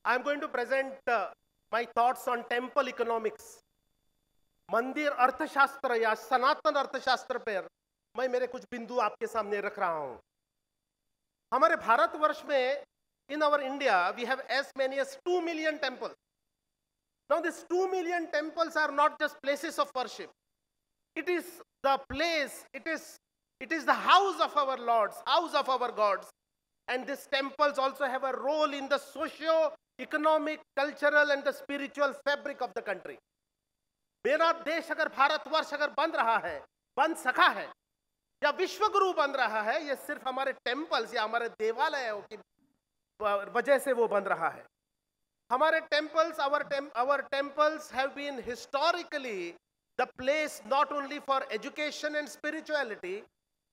I am going to present my thoughts on temple economics. मंदिर अर्थशास्त्र या सनातन अर्थशास्त्र पर मैं मेरे कुछ बिंदु आपके सामने रख रहा हूं। हमारे भारतवर्ष में in our India we have as many as 2 million temples. Now these 2 million temples are not just places of worship. It is the place, it is the house of our lords, house of our gods. And these temples also have a role in the socio-economic, cultural and the spiritual fabric of the country. मेरा देश अगर भारतवर्ष अगर बन रहा है, बन सका है या विश्वगुरु बन रहा है, ये सिर्फ हमारे टेम्पल्स या हमारे देवालयों की वजह से वो बन रहा है। हमारे temples, our temples have been historically the place not only for education and spirituality,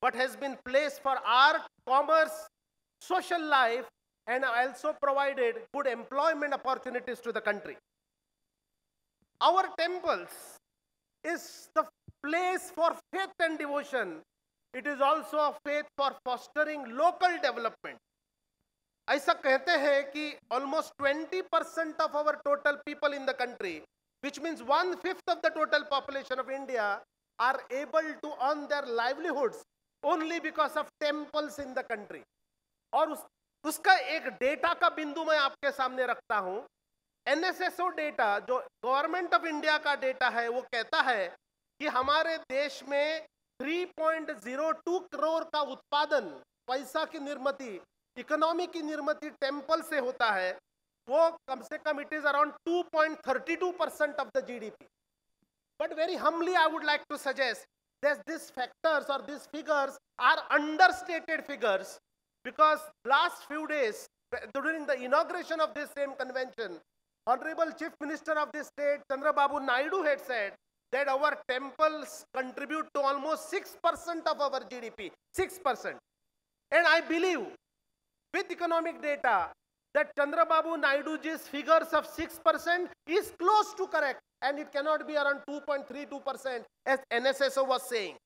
but has been place for art, commerce, social life, and also provided good employment opportunities to the country. Our temples is the place for faith and devotion. It is also a faith for fostering local development. ऐसा कहते हैं कि almost 20% of our total people in the country, which means 1/5 of the total population of India, are able to earn their livelihoods only because of temples in the country. और उसका एक data का बिंदु मैं आपके सामने रखता हूं। NSSO डेटा जो गवर्नमेंट ऑफ इंडिया का डेटा है वो कहता है कि हमारे देश में 3.02 करोड़ का उत्पादन, पैसा की निर्मित, इकोनॉमी की निर्मित टेम्पल से होता है। वो कम से कम it is around 2.32% of the GDP. But very humbly I would like to suggest that these factors or these figures are understated figures, because last few days during the inauguration of this same convention, Honorable Chief Minister of the state Chandrababu Naidu had said that our temples contribute to almost 6% of our GDP, 6%. And I believe with economic data that Chandrababu Naidu's figures of 6% is close to correct, and it cannot be around 2.32% as NSSO was saying,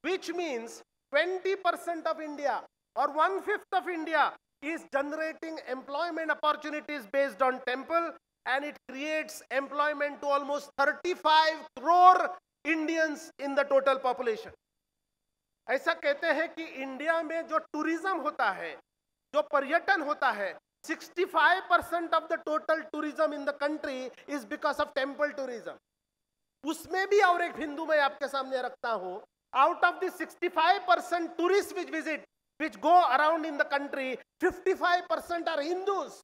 which means 20% of India or 1/5 of India is generating employment opportunities based on temple, and it creates employment to almost 35 crore Indians in the total population. ऐसा कहते हैं कि India में जो tourism होता है, जो पर्यटन होता है, 65% of the total tourism in the country is because of temple tourism. उसमें भी और एक बिंदु मैं आपके सामने रखता हूं। Out of the 65% tourists which go around in the country, 55% are Hindus,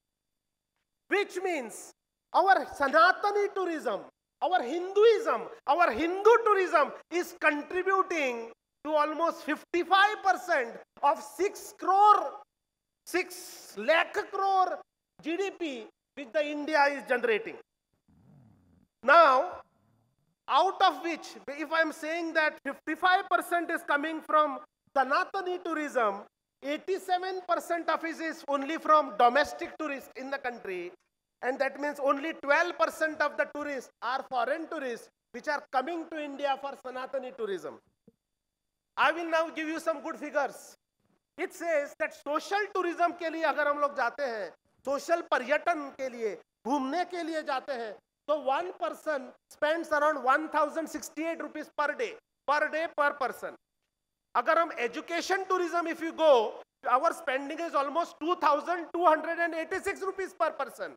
which means our Sanatani tourism, our Hinduism, our Hindu tourism is contributing to almost 55% of 6 lakh crore GDP which the India is generating. Now, out of which, if I am saying that 55% is coming from Sanatani tourism, 87% of it is only from domestic tourists in the country, and that means only 12% of the tourists are foreign tourists which are coming to India for Sanatani tourism. I will now give you some good figures. It says that social tourism के लिए अगर हम लोग जाते हैं, social पर्यटन के लिए, घूमने के लिए जाते हैं, तो 1 person spends around 1068 rupees per day per person. अगर हम education tourism if you go, our spending is almost 2286 rupees per person.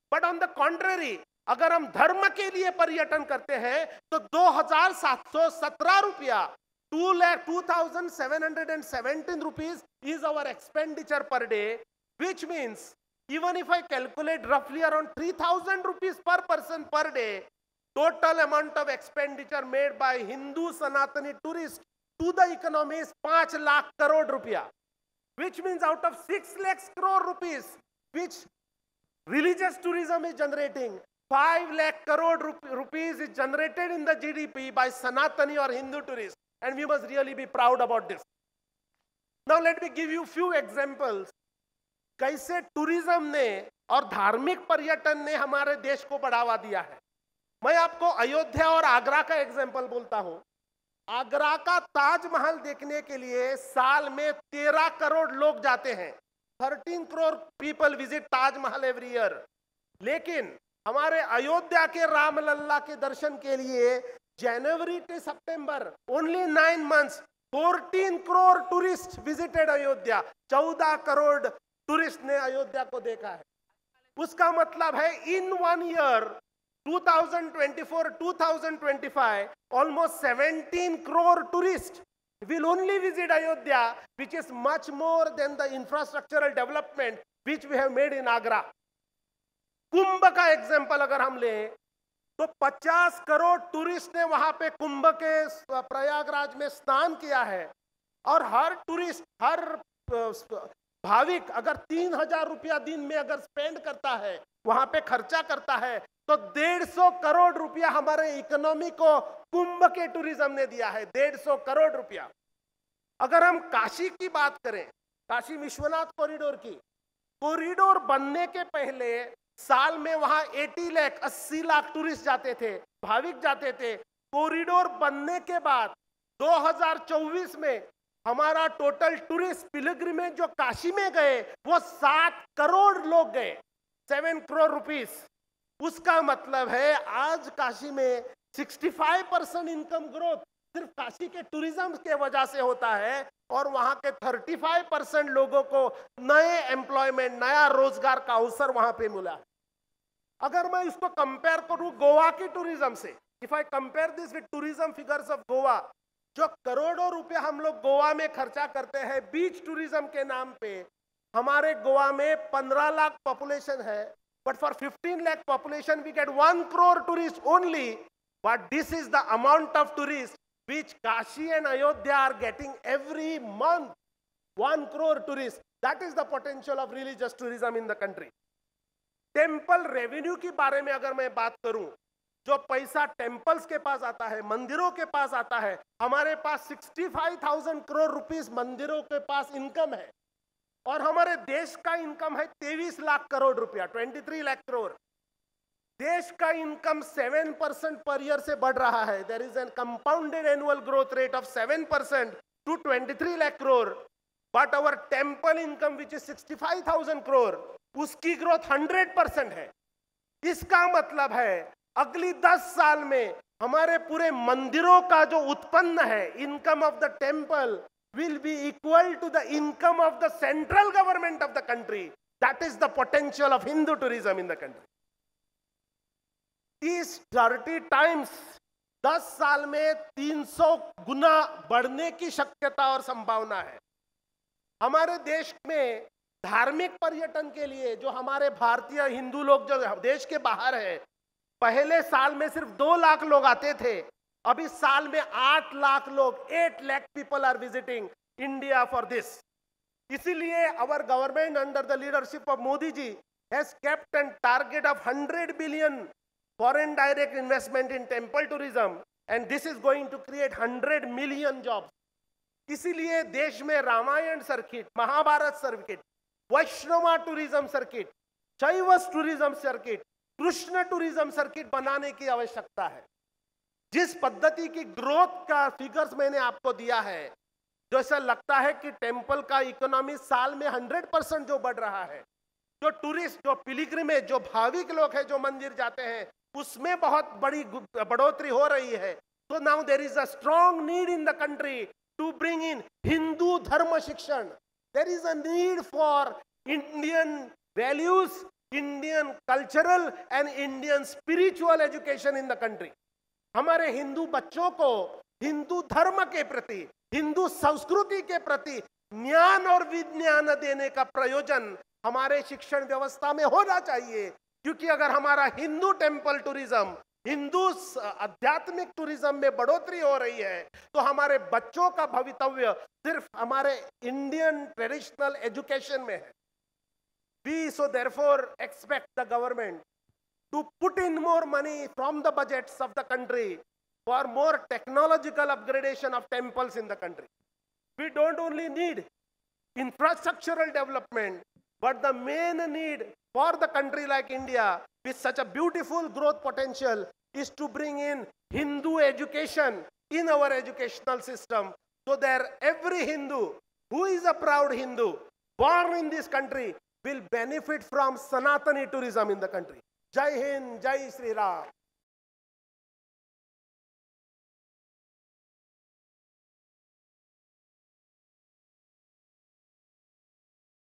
But on the contrary, अगर हम धर्म के लिए पर्यटन करते हैं तो 2717 रुपया, 2,2717 rupees is our expenditure per day, which means even if I calculate roughly around 3,000 rupees per person per day, total amount of expenditure made by Hindu Sanatani tourists to the economy is 5 lakh crore rupiah, which means out of 6 lakhs crore rupees which religious tourism is generating, 5 lakh crore rupees is generated in the GDP by Sanatani or Hindu tourists, and we must really be proud about this. Now let me give you few examples कैसे tourism ने और धार्मिक पर्यटन ने हमारे देश को बढ़ावा दिया है। मैं आपको अयोध्या और आगरा का एग्जांपल बोलता हूं। आगरा का ताजमहल देखने के लिए साल में 13 करोड़ लोग जाते हैं। 13 crore people visit Taj Mahal every year. लेकिन हमारे अयोध्या के रामलल्ला के दर्शन के लिए जनवरी से सितंबर only 9 months 14 crore tourist visited Ayodhya. 14 crore tourist ने अयोध्या को देखा है। उसका मतलब है in 1 year 2024-2025 almost 17 crore tourists will only visit Ayodhya, which is much more than the infrastructural development which we have made in Agra. कुंभ का एग्जाम्पल अगर हम लें तो 50 करोड़ टूरिस्ट ने वहां पे कुंभ के प्रयागराज में स्नान किया है, और हर टूरिस्ट, हर भाविक अगर 3,000 रुपया दिन में अगर स्पेंड करता है, वहां पे खर्चा करता है, तो 150 करोड़ रुपया हमारे इकोनॉमी को कुंभ के टूरिज्म ने दिया है। 150 करोड़ रुपया। अगर हम काशी की बात करें, काशी विश्वनाथ कॉरिडोर की, कॉरिडोर बनने के पहले साल में वहां 80 लाख टूरिस्ट जाते थे, भाविक जाते थे। कॉरिडोर बनने के बाद 2024 में हमारा टोटल टूरिस्ट पिलग्रिमेज जो काशी में गए वो 7 करोड़ लोग गए, 7 करोड़ रुपीस। उसका मतलब है आज काशी में 65% इनकम ग्रोथ सिर्फ काशी के टूरिज्म के वजह से होता है, और वहां के 35% लोगों को नए एम्प्लॉयमेंट, नया रोजगार का अवसर वहां पे मिला। अगर मैं इसको कंपेयर करूं गोवा की टूरिज्म से, if I compare this with tourism figures of Goa, जो करोड़ों रुपए हम लोग गोवा में खर्चा करते हैं बीच टूरिज्म के नाम पे, हमारे गोवा में 15 लाख पॉपुलेशन है, but for 15 lakh population we get 1 crore tourists only. But this is the amount of tourists which Kashi and Ayodhya are getting every month. 1 crore tourists. That is the potential of religious tourism in the country. Temple revenue के बारे में अगर मैं बात करूं, जो पैसा temples के पास आता है, मंदिरों के पास आता है, हमारे पास 65,000 करोड़ रुपीस मंदिरों के पास इनकम है, और हमारे देश का इनकम है 23 लाख करोड़ रुपया, 23 लाख करोड़। देश का इनकम 7% पर ईयर से बढ़ रहा है। There is an compounded annual growth rate of 7% to 23 lakh crore. But our temple income which is 65,000 crore, उसकी ग्रोथ 100% है। इसका मतलब है अगली 10 साल में हमारे पूरे मंदिरों का जो उत्पन्न है, income of the temple will be equal to the income of the central government of the country. That is the potential of Hindu tourism in the country. These 30 times, 10 साल में 300 गुना बढ़ने की शक्यता और संभावना है। हमारे देश में धार्मिक पर्यटन के लिए जो हमारे भारतीय हिंदू लोग जो देश के बाहर है, पहले साल में सिर्फ 2 लाख लोग आते थे, अभी साल में 8 लाख लोग, 8 lakh people are visiting India for this. इसीलिए our government under the leadership of Modi ji has kept a target of 100 billion foreign direct investment in temple tourism, and this is going to create 100 million jobs. इसीलिए देश में Ramayan circuit, Mahabharat circuit, Vaishnava tourism circuit, Shaiva tourism circuit, Krishna tourism circuit बनाने की आवश्यकता है। जिस पद्धति की ग्रोथ का फिगर्स मैंने आपको दिया है, जो ऐसा लगता है कि टेम्पल का इकोनॉमी साल में 100% जो बढ़ रहा है, जो टूरिस्ट, जो पिलग्रिमेज, जो भाविक लोग हैं जो मंदिर जाते हैं, उसमें बहुत बड़ी बढ़ोतरी हो रही है। तो now there is a strong need in the country to bring in Hindu dharma shikshan. There is a need for Indian values, Indian cultural and Indian spiritual education in the country. हमारे हिंदू बच्चों को हिंदू धर्म के प्रति, हिंदू संस्कृति के प्रति ज्ञान और विज्ञान देने का प्रयोजन हमारे शिक्षण व्यवस्था में होना चाहिए। क्योंकि अगर हमारा हिंदू टेम्पल टूरिज्म, हिंदू आध्यात्मिक टूरिज्म में बढ़ोतरी हो रही है, तो हमारे बच्चों का भवितव्य सिर्फ हमारे इंडियन ट्रेडिशनल एजुकेशन में है। We so therefore expect the government to put in more money from the budgets of the country for more technological upgradation of temples in the country. We don't only need infrastructural development, but the main need for the country like India with such a beautiful growth potential is to bring in Hindu education in our educational system, so that every Hindu who is a proud Hindu, born in this country will benefit from Sanatani tourism in the country. Jai Hind, Jai Sri Ram.